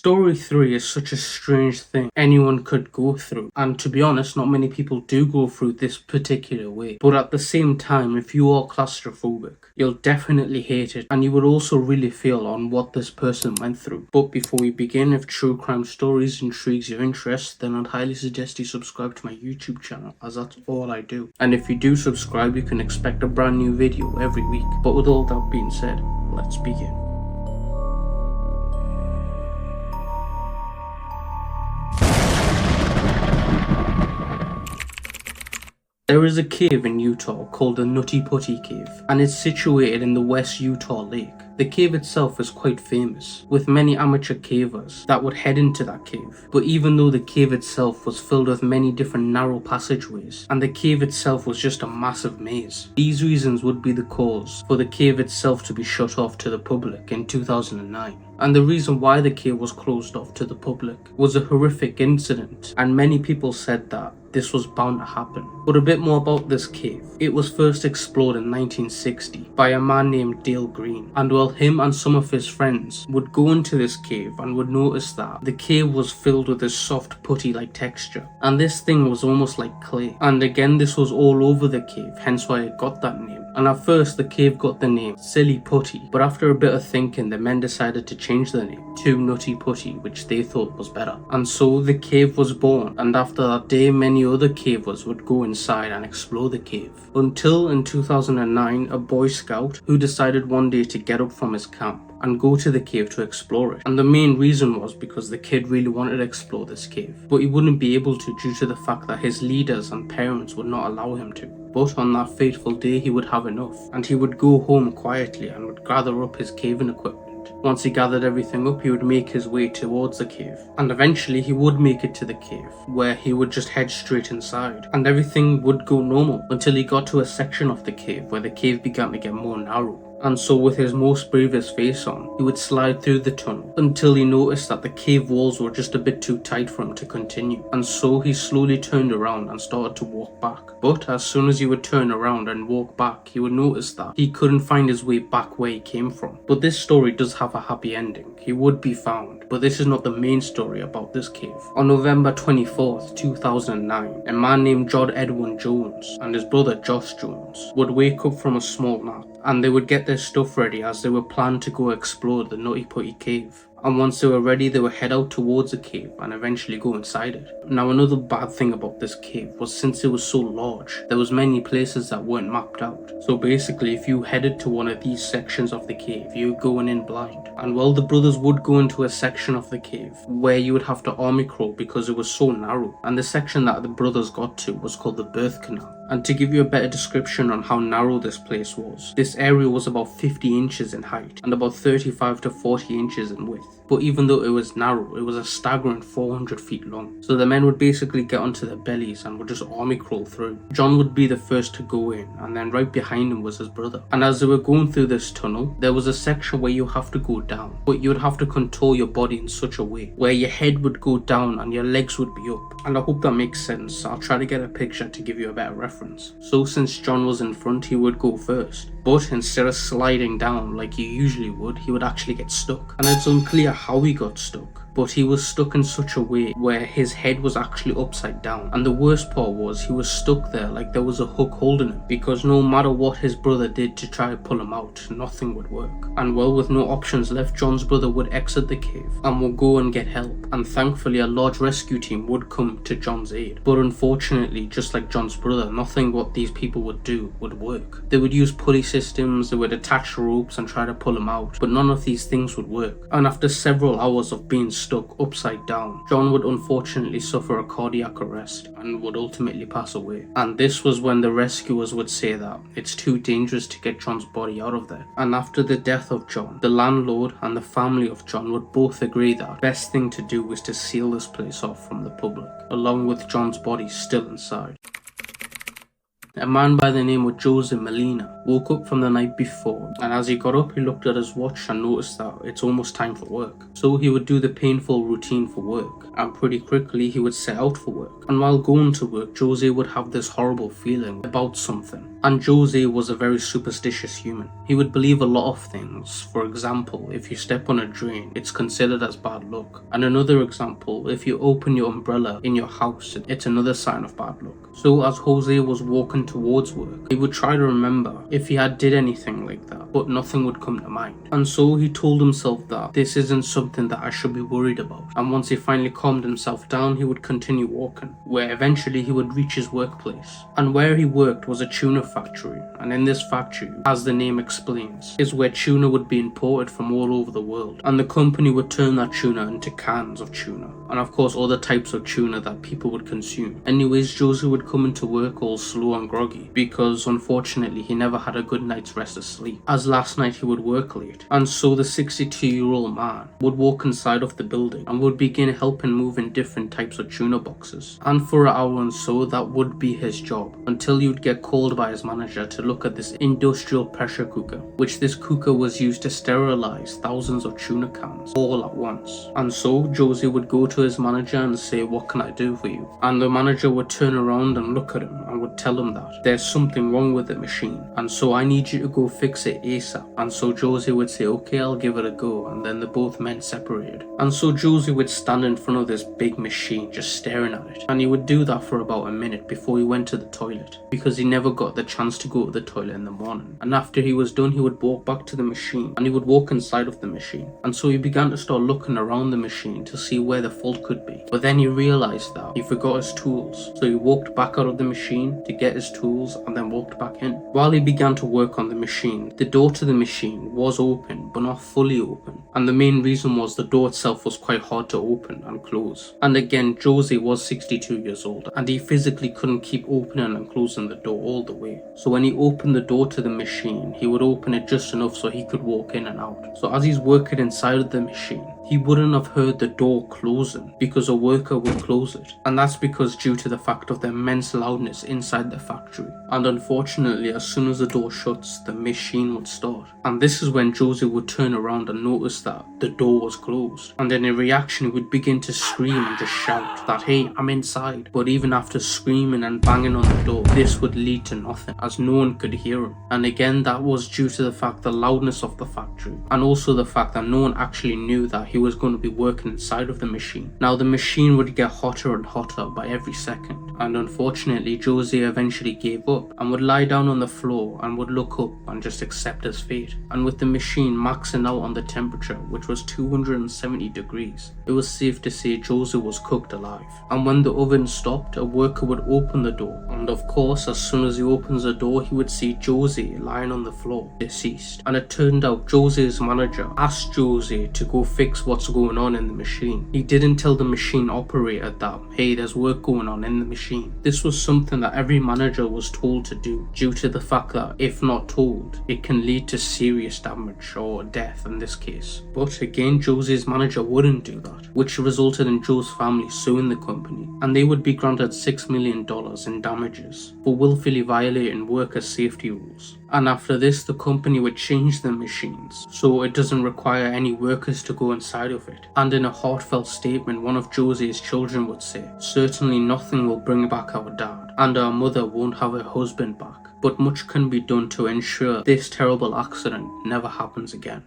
Story 3 is such a strange thing anyone could go through, and to be honest, not many people do go through this particular way. But at the same time, if you are claustrophobic, you'll definitely hate it, and you would also really feel on what this person went through. But before we begin, if true crime stories intrigues your interest, then I'd highly suggest you subscribe to my YouTube channel, as that's all I do. And if you do subscribe, you can expect a brand new video every week. But with all that being said, let's begin. There is a cave in Utah called the Nutty Putty Cave, and it's situated in the West Utah Lake. The cave itself is quite famous, with many amateur cavers that would head into that cave. But even though the cave itself was filled with many different narrow passageways, and the cave itself was just a massive maze, these reasons would be the cause for the cave itself to be shut off to the public in 2009. And the reason why the cave was closed off to the public was a horrific incident, and many people said that this was bound to happen. But a bit more about this cave. It was first explored in 1960 by a man named Dale Green, and while him and some of his friends would go into this cave and would notice that the cave was filled with a soft putty-like texture, and this thing was almost like clay. And again, this was all over the cave, hence why it got that name. And at first the cave got the name Silly Putty, but after a bit of thinking, the men decided to change the name to Nutty Putty, which they thought was better. And so the cave was born, and after that day many other cavers would go inside and explore the cave. Until in 2009, a Boy Scout who decided one day to get up from his camp and go to the cave to explore it. And the main reason was because the kid really wanted to explore this cave, but he wouldn't be able to due to the fact that his leaders and parents would not allow him to. But on that fateful day he would have enough, and he would go home quietly and would gather up his caving equipment. Once he gathered everything up, he would make his way towards the cave, and eventually he would make it to the cave, where he would just head straight inside, and everything would go normal until he got to a section of the cave where the cave began to get more narrow. And so with his most bravest face on, he would slide through the tunnel until he noticed that the cave walls were just a bit too tight for him to continue. And so he slowly turned around and started to walk back. But as soon as he would turn around and walk back, he would notice that he couldn't find his way back where he came from. But this story does have a happy ending. He would be found, but this is not the main story about this cave. On November 24th, 2009, a man named John Edwin Jones and his brother Josh Jones would wake up from a small nap, and they would get their stuff ready as they were planned to go explore the Nutty Putty cave. And once they were ready, they would head out towards the cave and eventually go inside it. Now, another bad thing about this cave was since it was so large, there was many places that weren't mapped out. So basically, if you headed to one of these sections of the cave, you were going in blind. And well, the brothers would go into a section of the cave where you would have to army crawl because it was so narrow. And the section that the brothers got to was called the birth canal. And to give you a better description on how narrow this place was, this area was about 50 inches in height and about 35 to 40 inches in width. But even though it was narrow, it was a staggering 400 feet long. So the men would basically get onto their bellies and would just army crawl through. John would be the first to go in, and then right behind him was his brother. And as they were going through this tunnel, there was a section where you have to go down, but you would have to control your body in such a way where your head would go down and your legs would be up. And I hope that makes sense. I'll try to get a picture to give you a better reference. So since John was in front, he would go first. But instead of sliding down like he usually would, he would actually get stuck. And it's unclear how he got stuck, but he was stuck in such a way where his head was actually upside down. And the worst part was he was stuck there like there was a hook holding him, because no matter what his brother did to try to pull him out, nothing would work. And well, with no options left, John's brother would exit the cave and would go and get help. And thankfully a large rescue team would come to John's aid. But unfortunately, just like John's brother, nothing what these people would do would work. They would use pulley systems, they would attach ropes and try to pull him out, but none of these things would work. And after several hours of being stuck upside down, John would unfortunately suffer a cardiac arrest and would ultimately pass away. And this was when the rescuers would say that it's too dangerous to get John's body out of there. And after the death of John, the landlord and the family of John would both agree that the best thing to do was to seal this place off from the public, along with John's body still inside. A man by the name of Jose Molina woke up from the night before, and as he got up he looked at his watch and noticed that it's almost time for work. So he would do the painful routine for work, and pretty quickly he would set out for work. And while going to work, Jose would have this horrible feeling about something. And Jose was a very superstitious human. He would believe a lot of things. For example, if you step on a drain, it's considered as bad luck. And another example, if you open your umbrella in your house, it's another sign of bad luck. So as Jose was walking towards work, he would try to remember if he had did anything like that, but nothing would come to mind. And so he told himself that this isn't something that I should be worried about. And once he finally calmed himself down, he would continue walking, where eventually he would reach his workplace. And where he worked was a tuna factory, and in this factory, as the name explains, is where tuna would be imported from all over the world. And the company would turn that tuna into cans of tuna, and of course other types of tuna that people would consume. Anyways, Jose would come into work all slow and groggy, because unfortunately he never had a good night's rest of sleep, as last night he would work late. And so the 62-year-old man would walk inside of the building and would begin helping move in different types of tuna boxes. And for an hour and so, that would be his job, until he would get called by his manager to look at this industrial pressure cooker, which this cooker was used to sterilize thousands of tuna cans all at once. And so Jose would go to his manager and say, "What can I do for you?" And the manager would turn around and look at him and would tell him that there's something wrong with the machine, and so I need you to go fix it ASAP. And so Jose would say, "Okay, I'll give it a go," and then the both men separated. And so Jose would stand in front of this big machine just staring at it, and he would do that for about a minute before he went to the toilet, because he never got the chance to go to the toilet in the morning. And after he was done, he would walk back to the machine and he would walk inside of the machine. And so he began to start looking around the machine to see where the fault could be. But then he realized that he forgot his tools, so he walked back out of the machine to get his tools and then walked back in. While he began to work on the machine, the door to the machine was open but not fully open, and the main reason was the door itself was quite hard to open and close. And again, Jose was 62 years old and he physically couldn't keep opening and closing the door all the way. So when he opened the door to the machine, he would open it just enough so he could walk in and out. So as he's working inside of the machine, he wouldn't have heard the door closing because a worker would close it. And that's because due to the fact of the immense loudness inside the factory. And unfortunately, as soon as the door shuts, the machine would start. And this is when Jose would turn around and notice that the door was closed. And then in reaction, he would begin to scream and just shout that, "Hey, I'm inside." But even after screaming and banging on the door, this would lead to nothing, as no one could hear him. And again, that was due to the fact the loudness of the factory, and also the fact that no one actually knew that he was going to be working inside of the machine. Now the machine would get hotter and hotter by every second, and unfortunately Jose eventually gave up and would lie down on the floor and would look up and just accept his fate. And with the machine maxing out on the temperature, which was 270 degrees, it was safe to say Jose was cooked alive. And when the oven stopped, a worker would open the door, and of course as soon as he opens the door, he would see Jose lying on the floor, deceased. And it turned out Jose's manager asked Jose to go fix what's going on in the machine. He didn't tell the machine operator that, "Hey, there's work going on in the machine." This was something that every manager was told to do, due to the fact that if not told, it can lead to serious damage or death in this case. But again, Jose's manager wouldn't do that, which resulted in Joe's family suing the company, and they would be granted $6 million in damages for willfully violating worker safety rules. And after this, the company would change the machines so it doesn't require any workers to go inside of it. And in a heartfelt statement, one of Jose's children would say, "Certainly nothing will bring back our dad, and our mother won't have her husband back, but much can be done to ensure this terrible accident never happens again."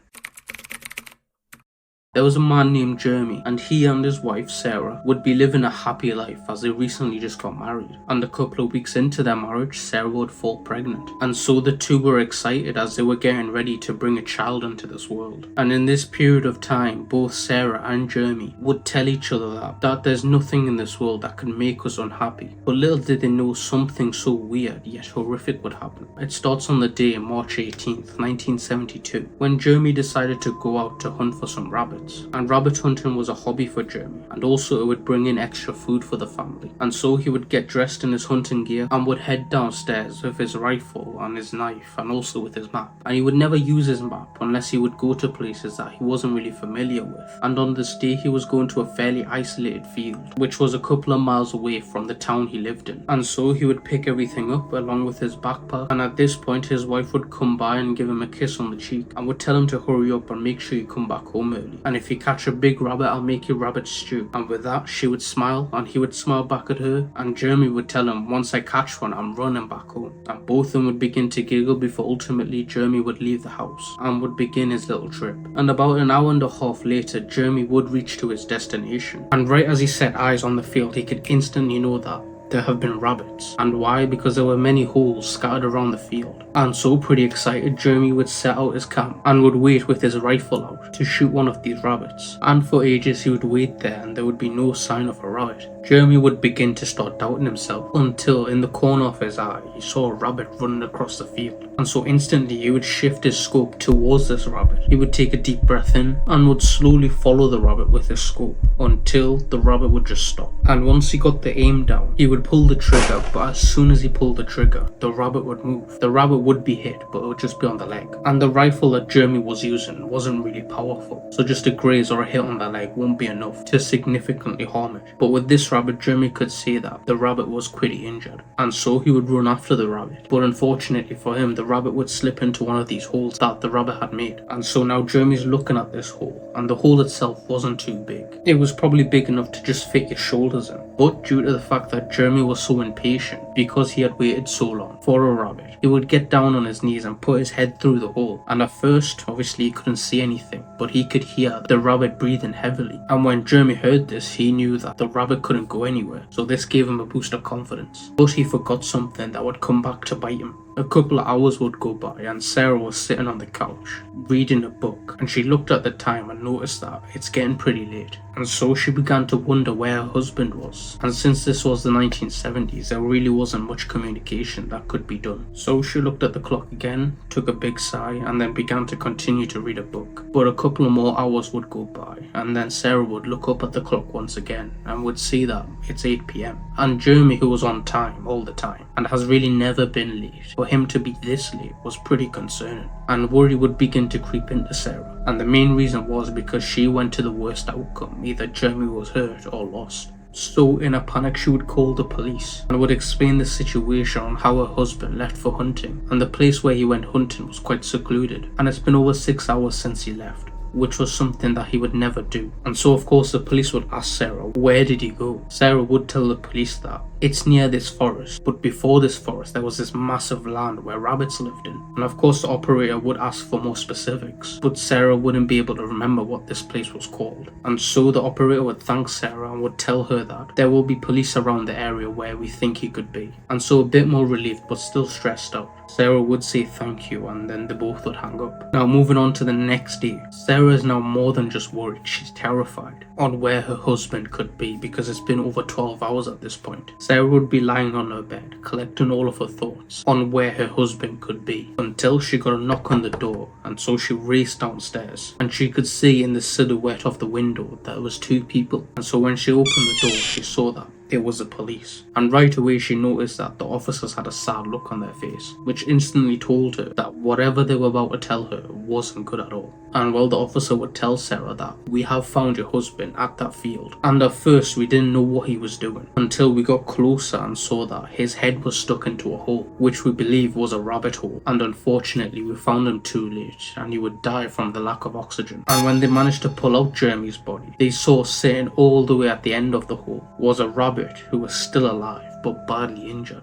There was a man named Jeremy, and he and his wife Sarah would be living a happy life as they recently just got married. And a couple of weeks into their marriage, Sarah would fall pregnant. And so the two were excited as they were getting ready to bring a child into this world. And in this period of time, both Sarah and Jeremy would tell each other that there's nothing in this world that can make us unhappy. But little did they know something so weird yet horrific would happen. It starts on the day March 18th, 1972, when Jeremy decided to go out to hunt for some rabbits. And rabbit hunting was a hobby for Jeremy, and also it would bring in extra food for the family. And so he would get dressed in his hunting gear and would head downstairs with his rifle and his knife and also with his map. And he would never use his map unless he would go to places that he wasn't really familiar with. And on this day he was going to a fairly isolated field, which was a couple of miles away from the town he lived in. And so he would pick everything up along with his backpack, and at this point his wife would come by and give him a kiss on the cheek and would tell him to hurry up and make sure he come back home early. And and if you catch a big rabbit, I'll make you rabbit stew. And with that, she would smile, and he would smile back at her, and Jeremy would tell him, once I catch one, I'm running back home. And both of them would begin to giggle before ultimately Jeremy would leave the house and would begin his little trip. And about an hour and a half later, Jeremy would reach to his destination. And right as he set eyes on the field, he could instantly know that there have been rabbits. And why? Because there were many holes scattered around the field. And so pretty excited, Jeremy would set out his camp and would wait with his rifle out to shoot one of these rabbits. And for ages he would wait there and there would be no sign of a rabbit. Jeremy would begin to start doubting himself until in the corner of his eye he saw a rabbit running across the field. And so instantly he would shift his scope towards this rabbit. He would take a deep breath in and would slowly follow the rabbit with his scope until the rabbit would just stop. And once he got the aim down, he would pull the trigger, but as soon as he pulled the trigger, the rabbit would move. The rabbit would be hit, but it would just be on the leg. And the rifle that Jeremy was using wasn't really powerful, so just a graze or a hit on the leg won't be enough to significantly harm it. But with this rabbit, Jeremy could see that the rabbit was pretty injured, and so he would run after the rabbit. But unfortunately for him, the rabbit would slip into one of these holes that the rabbit had made. And so now Jeremy's looking at this hole, and the hole itself wasn't too big. It was probably big enough to just fit your shoulders in. But due to the fact that Jeremy was so impatient because he had waited so long for a rabbit, he would get down on his knees and put his head through the hole. And at first, obviously he couldn't see anything, but he could hear the rabbit breathing heavily. And when Jeremy heard this, he knew that the rabbit couldn't go anywhere, so this gave him a boost of confidence. But he forgot something that would come back to bite him. A couple of hours would go by and Sarah was sitting on the couch reading a book, and she looked at the time and noticed that it's getting pretty late. And so she began to wonder where her husband was. And since this was the 1970s, there really wasn't much communication that could be done. So she looked at the clock again, took a big sigh, and then began to continue to read a book. But a couple of more hours would go by, and then Sarah would look up at the clock once again and would see that it's 8 PM. And Jeremy, who was on time all the time and has really never been late, for him to be this late was pretty concerning. And worry would begin to creep into Sarah. And the main reason was because she went to the worst outcome. Either Jeremy was hurt or lost. So in a panic, she would call the police and would explain the situation on how her husband left for hunting, and the place where he went hunting was quite secluded, and it's been over 6 hours since he left, which was something that he would never do. And so of course the police would ask Sarah, where did he go? Sarah would tell the police that it's near this forest, but before this forest there was this massive land where rabbits lived in. And of course the operator would ask for more specifics, but Sarah wouldn't be able to remember what this place was called. And so the operator would thank Sarah and would tell her that there will be police around the area where we think he could be. And so a bit more relieved but still stressed out, Sarah would say thank you, and then they both would hang up. Now moving on to the next day, Sarah is now more than just worried, she's terrified on where her husband could be, because it's been over 12 hours at this point. Sarah would be lying on her bed, collecting all of her thoughts on where her husband could be, until she got a knock on the door, and so she raced downstairs, and she could see in the silhouette of the window that there was 2 people. And so when she opened the door, she saw that it was the police, and right away she noticed that the officers had a sad look on their face, which instantly told her that whatever they were about to tell her wasn't good at all. And well, the officer would tell Sarah that we have found your husband at that field, and at first we didn't know what he was doing until we got closer and saw that his head was stuck into a hole, which we believe was a rabbit hole, and unfortunately we found him too late and he would die from the lack of oxygen. And when they managed to pull out Jeremy's body, they saw sitting all the way at the end of the hole was a rabbit who was still alive but badly injured.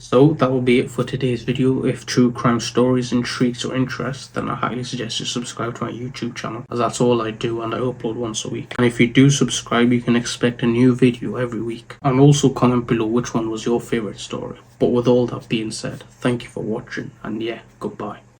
So that will be it for today's video. If true crime stories intrigues your interest, then I highly suggest you subscribe to my YouTube channel, as that's all I do and I upload once a week. And if you do subscribe, you can expect a new video every week. And also comment below which one was your favourite story. But with all that being said, thank you for watching, and yeah, goodbye.